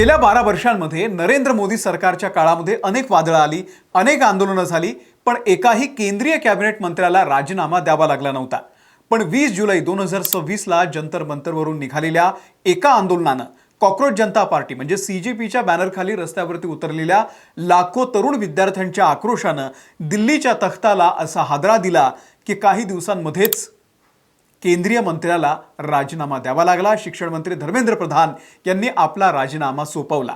गेल्या 12 वर्षांमध्ये नरेंद्र मोदी सरकारच्या काळामध्ये अनेक वादळं आली, अनेक आंदोलनं झाली, पण एकाही केंद्रीय कॅबिनेट मंत्र्याला राजीनामा द्यावा लागला नव्हता. पण 20 जुलै 2026 ला जंतर मंतरवरून निघालेल्या एका आंदोलनानं कॉकरोच जनता पार्टी म्हणजे सीजेपीच्या बॅनरखाली रस्त्यावरती उतरलेल्या लाखो तरुण विद्यार्थ्यांच्या आक्रोशानं दिल्लीच्या तख्ताला असा हादरा दिला की काही दिवसांमध्येच केंद्रीय मंत्र्याला राजीनामा द्यावा लागला. शिक्षण मंत्री धर्मेंद्र प्रधान यांनी आपला राजीनामा सोपवला.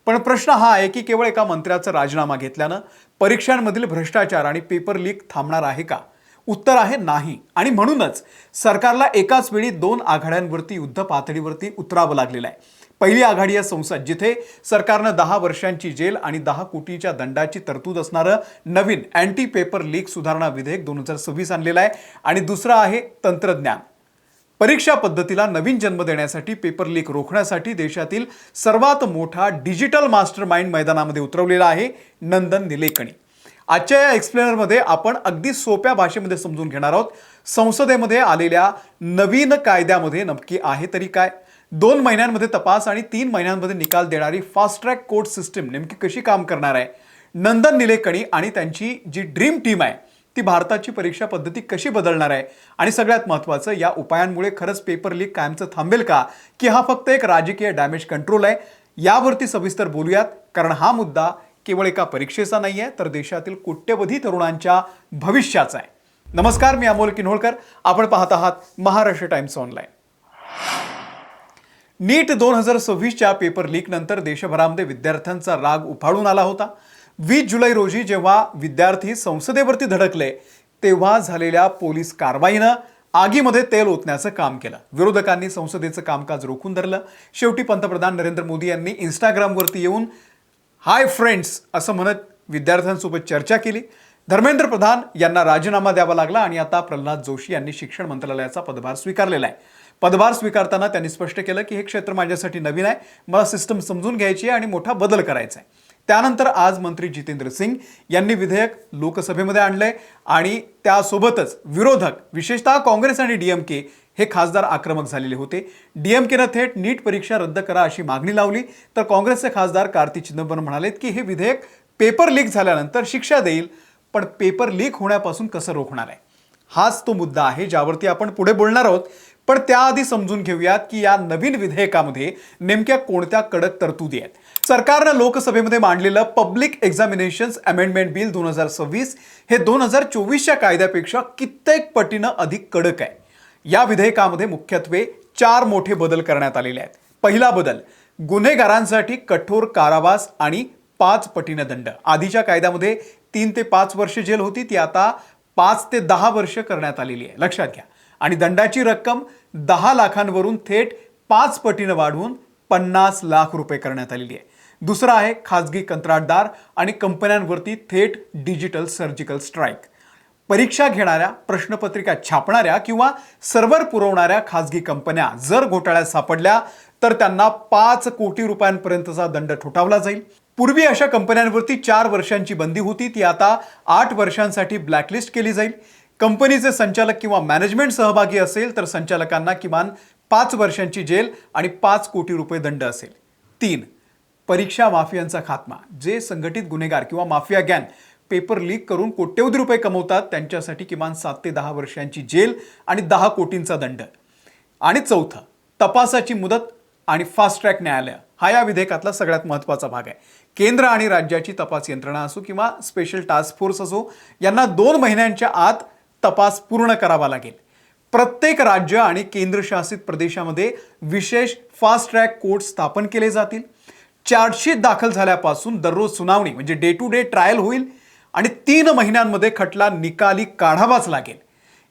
पण प्रश्न हा आहे की केवळ एका मंत्र्याचा राजीनामा घेतल्यानं परीक्षांमधील भ्रष्टाचार आणि पेपर लीक थांबणार आहे का? उत्तर आहे नाही. आणि म्हणूनच सरकारला एकाच वेळी 2 आघाड्यांवरती युद्ध पातळीवरती उतरावं लागलेलं आहे. पहिली आघाडी आहे संसद, जिथे सरकारनं 10 वर्षांची जेल आणि 10 कोटीच्या दंडाची तरतूद असणारं नवीन अँटी पेपर लीक सुधारणा विधेयक 2026 आणलेलं आहे. आणि दुसरं आहे तंत्रज्ञान. परीक्षा पद्धतीला नवीन जन्म देण्यासाठी पेपर लीक रोखण्यासाठी देशातील सर्वात मोठा डिजिटल मास्टर माइंड मैदानामध्ये उतरवलेला आहे नंदन निलेकणी. आजच्या या एक्सप्लेनरमध्ये आपण अगदी सोप्या भाषेमध्ये समजून घेणार आहोत संसदेमध्ये आलेल्या नवीन कायद्यामध्ये नक्की आहे तरी काय, 2 महिन्यांमध्ये तपास आणि 3 महिन्यांमध्ये निकाल देणारी फास्ट ट्रॅक कोर्ट सिस्टीम नेमकी कशी काम करणार आहे, नंदन निलेकणी आणि त्यांची जी ड्रीम टीम आहे ती भारताची परीक्षा पद्धती कशी बदलणार आहे, आणि सगळ्यात महत्त्वाचं या उपायांमुळे खरंच पेपर लीक कायमचं थांबेल का, की हा फक्त एक राजकीय डॅमेज कंट्रोल आहे, यावरती सविस्तर बोलूयात. कारण हा मुद्दा केवळ एका परीक्षेचा नाही आहे, तर देशातील कोट्यवधी तरुणांच्या भविष्याचा आहे. नमस्कार, मी अमोल किन्होळकर. आपण पाहत आहात महाराष्ट्र टाइम्स ऑनलाईन. नीट 2026च्या पेपर लीक नंतर देशभरामध्ये विद्यार्थ्यांचा राग उफाळून आला होता. 20 जुलै रोजी जेव्हा विद्यार्थी संसदेवरती धडकले तेव्हा झालेल्या पोलीस कारवाईनं आगीमध्ये तेल ओतण्याचं काम केलं. विरोधकांनी संसदेचं कामकाज रोखून धरलं. शेवटी पंतप्रधान नरेंद्र मोदी यांनी इंस्टाग्रामवरती येऊन हाय फ्रेंड्स असं म्हणत विद्यार्थ्यांसोबत चर्चा केली. धर्मेंद्र प्रधान यांना राजीनामा द्यावा लागला आणि आता प्रल्हाद जोशी यांनी शिक्षण मंत्रालयाचा पदभार स्वीकारलेला आहे. पदभार स्वीकारताना त्यांनी स्पष्ट केलं की हे क्षेत्र माझ्यासाठी नवीन आहे, मला सिस्टम समजून घ्यायची आहे आणि मोठा बदल करायचा आहे. त्यानंतर आज मंत्री जितेंद्र सिंग यांनी विधेयक लोकसभेमध्ये आणलंय आणि त्यासोबतच विरोधक विशेषतः काँग्रेस आणि डीएमके हे खासदार आक्रमक झालेले होते. डीएमकेनं थेट नीट परीक्षा रद्द करा अशी मागणी लावली, तर काँग्रेसचे खासदार कार्ती चिदंबरम म्हणालेत की हे विधेयक पेपर लीक झाल्यानंतर शिक्षा देईल, पण पेपर लीक होण्यापासून कसं रोखणार आहे, हाच तो मुद्दा आहे ज्यावरती आपण पुढे बोलणार आहोत. पण त्याआधी समजून घेऊयात की या नवीन विधेयकामध्ये नेमक्या कोणत्या कडक तरतुदी आहेत. सरकारनं लोकसभेमध्ये मांडलेलं पब्लिक एक्झामिनेशन्स अमेंडमेंट बिल 2026 हे 2024च्या कायद्यापेक्षा कित्येक पटीनं अधिक कडक आहे. या विधेयकामध्ये मुख्यत्वे 4 मोठे बदल करण्यात आलेले आहेत. पहिला बदल, गुन्हेगारांसाठी कठोर कारावास आणि 5 पटीनं दंड. आधीच्या कायद्यामध्ये 3 ते 5 वर्ष जेल होती, ती आता 5 ते 10 वर्ष करण्यात आलेली आहे, लक्षात घ्या. आणि दंडाची रक्कम 10 लाखांवरून थेट 5 पटीनं वाढवून 50 लाख रुपये करण्यात आलेली आहे. दुसरा आहे खाजगी कंत्राटदार आणि कंपन्यांवरती थेट डिजिटल सर्जिकल स्ट्राईक. परीक्षा घेणाऱ्या, प्रश्नपत्रिका छापणाऱ्या किंवा सर्व्हर पुरवणाऱ्या खाजगी कंपन्या जर घोटाळ्यात सापडल्या तर त्यांना 5 कोटी रुपयांपर्यंतचा दंड ठोठावला जाईल. पूर्वी अशा कंपन्यांवरती 4 वर्षांची बंदी होती, ती आता 8 वर्षांसाठी ब्लॅकलिस्ट केली जाईल. कंपनीचे संचालक किंवा मॅनेजमेंट सहभागी असेल तर संचालकांना किमान 5 वर्षांची जेल आणि 5 कोटी रुपये दंड असेल. 3, परीक्षा माफियांचा खात्मा. जे संघटित गुन्हेगार किंवा माफिया गँग पेपर लीक करून कोट्यवधी रुपये कमवतात त्यांच्यासाठी किमान 7 ते 10 वर्षांची जेल आणि 10 कोटींचा दंड. आणि चौथं, तपासाची मुदत आणि फास्ट ट्रॅक न्यायालय. हा या विधेयकातला सगळ्यात महत्त्वाचा भाग आहे. केंद्र आणि राज्याची तपास यंत्रणा असो किंवा स्पेशल टास्क फोर्स असो, यांना 2 महिन्यांच्या आत तपास पूर्ण करावा लागेल. प्रत्येक राज्य आणि केंद्रशासित प्रदेशामध्ये विशेष फास्ट ट्रॅक कोर्ट स्थापन केले जातील. चार्जशीट दाखल झाल्यापासून दररोज सुनावणी म्हणजे डे टू डे ट्रायल होईल आणि 3 महिन्यांमध्ये खटला निकाली काढावाच लागेल.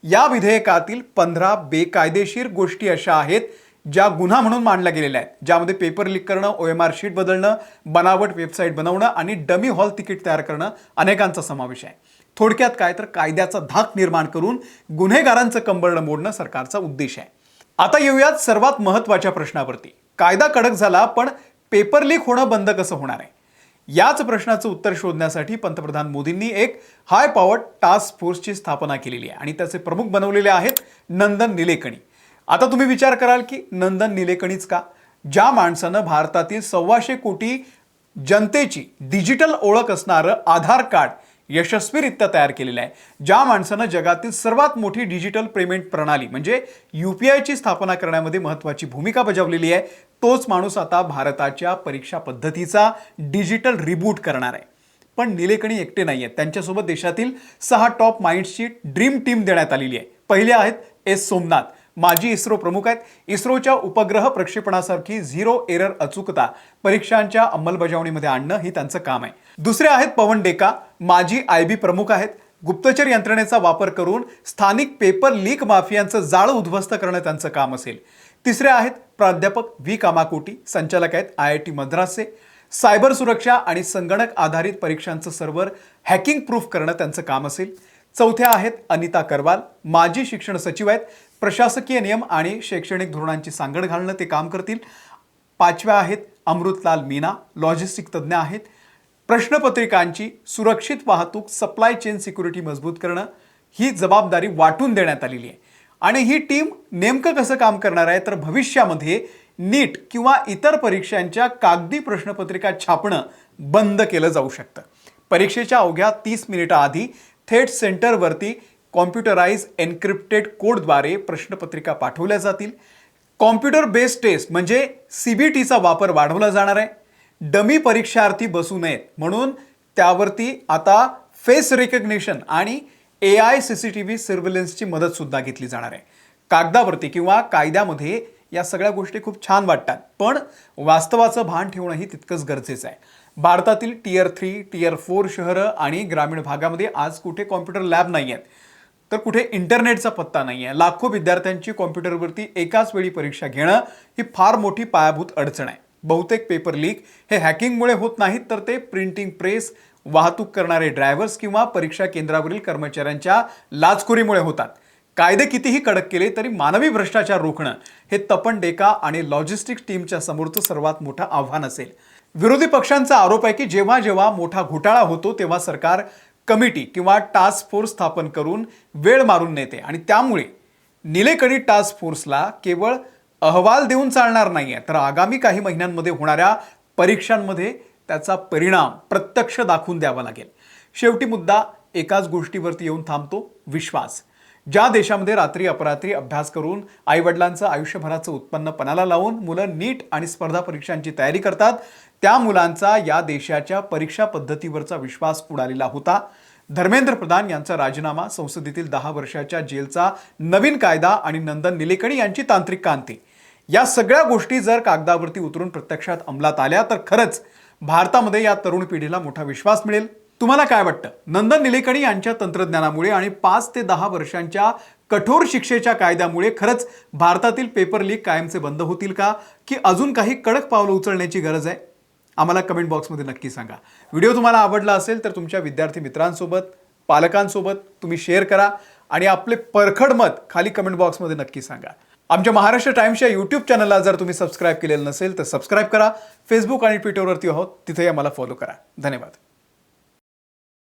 या विधेयकातील 15 बेकायदेशीर गोष्टी अशा आहेत ज्या गुन्हा म्हणून मांडल्या गेलेल्या आहेत, ज्यामध्ये पेपर लीक करणं, OMR शीट बदलणं, बनावट वेबसाईट बनवणं आणि डमी हॉल तिकीट तयार करणं अनेकांचा समावेश आहे. थोडक्यात काय तर कायद्याचा धाक निर्माण करून गुन्हेगारांचं कंबरडं मोडणं सरकारचा उद्देश आहे. आता येऊयात सर्वात महत्त्वाच्या प्रश्नावरती. कायदा कडक झाला पण पेपर लीक होणं बंद कसं होणार आहे? याच प्रश्नाचं उत्तर शोधण्यासाठी पंतप्रधान मोदींनी एक हाय पॉवर्ड टास्क फोर्सची स्थापना केलेली आहे आणि त्याचे प्रमुख बनवलेले आहेत नंदन निलेकणी. आता तुम्ही विचार कराल की नंदन निलेकणीच का? ज्या माणसानं भारतातील 1.25 कोटी जनतेची डिजिटल ओळख असणारं आधार कार्ड यशस्वीरित्या तयार केलेलं आहे, ज्या माणसानं जगातील सर्वात मोठी डिजिटल पेमेंट प्रणाली म्हणजे UPIची स्थापना करण्यामध्ये महत्त्वाची भूमिका बजावलेली आहे, तोच माणूस आता भारताच्या परीक्षा पद्धतीचा डिजिटल रिबूट करणार आहे. पण निलेकणी एकटे नाही आहेत, त्यांच्यासोबत देशातील 6 टॉप माइंड्सची ड्रीम टीम देण्यात आलेली आहे. पहिले आहेत एस सोमनाथ, माजी इस्रो प्रमुख आहेत. इस्रोच्या उपग्रह प्रक्षेपणासारखी 0 एरर अचूकता परीक्षांच्या अंमलबजावणीमध्ये आणणं हे त्यांचं काम आहे. दुसरे आहेत पवन डेका, माजी IB प्रमुख आहेत. गुप्तचर यंत्रणेचा वापर करून स्थानिक पेपर लीक माफियांचं जाळं उद्ध्वस्त करणं त्यांचं काम असेल. तिसरे आहेत प्राध्यापक V कामाकोटी, संचालक आहेत IIT मद्रासचे. सायबर सुरक्षा आणि संगणक आधारित परीक्षांचं सर्व्हर हॅकिंग प्रूफ करणं त्यांचं काम असेल. चौथ्या आहेत अनिता करवाल, माजी शिक्षण सचिव आहेत. प्रशासकीय नियम आणि शैक्षणिक धोरणांची सांगड घालणं ते काम करतील. पाचव्या आहेत अमृतलाल मीना, लॉजिस्टिक तज्ज्ञ आहेत. प्रश्नपत्रिकांची सुरक्षित वाहतूक, सप्लाय चेन सिक्युरिटी मजबूत करणं ही जबाबदारी वाटून देण्यात आलेली आहे. आणि ही टीम नेमकं कसं काम करणार आहे तर भविष्यामध्ये नीट किंवा इतर परीक्षांच्या कागदी प्रश्नपत्रिका छापणं बंद केलं जाऊ शकतं. परीक्षेच्या अवघ्या 30 मिनिटाआधी थेट सेंटरवरती कॉम्प्युटराइज एन्क्रिप्टेड कोडद्वारे प्रश्नपत्रिका पाठवल्या जातील. कॉम्प्युटर बेस्ड टेस्ट म्हणजे CBTचा वापर वाढवला जाणार आहे. डमी परीक्षार्थी बसू नयेत म्हणून त्यावरती आता फेस रिकग्निशन आणि AI CCTV सर्व्हिलन्सची मदत सुद्धा घेतली जाणार आहे. कागदावरती किंवा कायद्यामध्ये या सगळ्या गोष्टी खूप छान वाटतात, पण वास्तवाचं भान ठेवणंही तितकंच गरजेचं आहे. भारतातील Tier 3, Tier 4 शहरं आणि ग्रामीण भागामध्ये आज कुठे कॉम्प्युटर लॅब नाही आहेत, तर कुठे इंटरनेटचा पत्ता नाही आहे. लाखो विद्यार्थ्यांची कॉम्प्युटरवरती एकाच वेळी परीक्षा घेणं ही फार मोठी पायाभूत अडचण आहे. बहुतेक पेपर लीक हे हॅकिंगमुळे होत नाहीत, तर ते प्रिंटिंग प्रेस, वाहतूक करणारे ड्रायव्हर्स किंवा परीक्षा केंद्रावरील कर्मचाऱ्यांच्या लाचखोरीमुळे होतात. कायदे कितीही कडक केले तरी मानवी भ्रष्टाचार रोखणं हे तपन डेका आणि लॉजिस्टिक्स टीमच्या समोरचं सर्वात मोठं आव्हान असेल. विरोधी पक्षांचा आरोप आहे की जेव्हा जेव्हा मोठा घोटाळा होतो तेव्हा सरकार कमिटी किंवा टास्क फोर्स स्थापन करून वेळ मारून नेते आणि त्यामुळे निलेकणी टास्क फोर्सला केवळ अहवाल देऊन चालणार नाहीये, तर आगामी काही महिन्यांमध्ये होणाऱ्या परीक्षांमध्ये त्याचा परिणाम प्रत्यक्ष दाखवून द्यावा लागेल. शेवटी मुद्दा एकाच गोष्टीवरती येऊन थांबतो, विश्वास. ज्या देशामध्ये रात्री अपरात्री अभ्यास करून आईवडिलांचं आयुष्यभराचं उत्पन्न पणाला लावून मुलं नीट आणि स्पर्धा परीक्षांची तयारी करतात, त्या मुलांचा या देशाच्या परीक्षा पद्धतीवरचा विश्वास उडालेला होता. धर्मेंद्र प्रधान यांचा राजीनामा, संसदेतील 10 वर्षाच्या जेलचा नवीन कायदा आणि नंदन निलेकणी यांची तांत्रिक क्रांती, या सगळ्या गोष्टी जर कागदावरती उतरून प्रत्यक्षात अंमलात आल्या तर खरंच भारतामध्ये या तरुण पिढीला मोठा विश्वास मिळेल. तुम्हाला काय वाटतं? नंदन निलेकणी यांच्या तंत्रज्ञानामुळे आणि 5 ते 10 वर्षांच्या कठोर शिक्षेच्या कायद्यामुळे खरंच भारतातील पेपर लीक कायमचे बंद होतील का, की अजून काही कडक पावलं उचलण्याची गरज आहे? आम्हाला कमेंट बॉक्समध्ये नक्की सांगा. व्हिडिओ तुम्हाला आवडला असेल तर तुमच्या विद्यार्थी मित्रांसोबत, पालकांसोबत तुम्ही शेअर करा आणि आपले परखड मत खाली कमेंट बॉक्समध्ये नक्की सांगा. आमच्या महाराष्ट्र टाइम्सच्या YouTube चॅनलला जर तुम्ही सबस्क्राईब केलेलं नसेल तर सबस्क्राईब करा. फेसबुक आणि ट्विटरवरती आहोत, तिथेही आम्हाला फॉलो करा. धन्यवाद.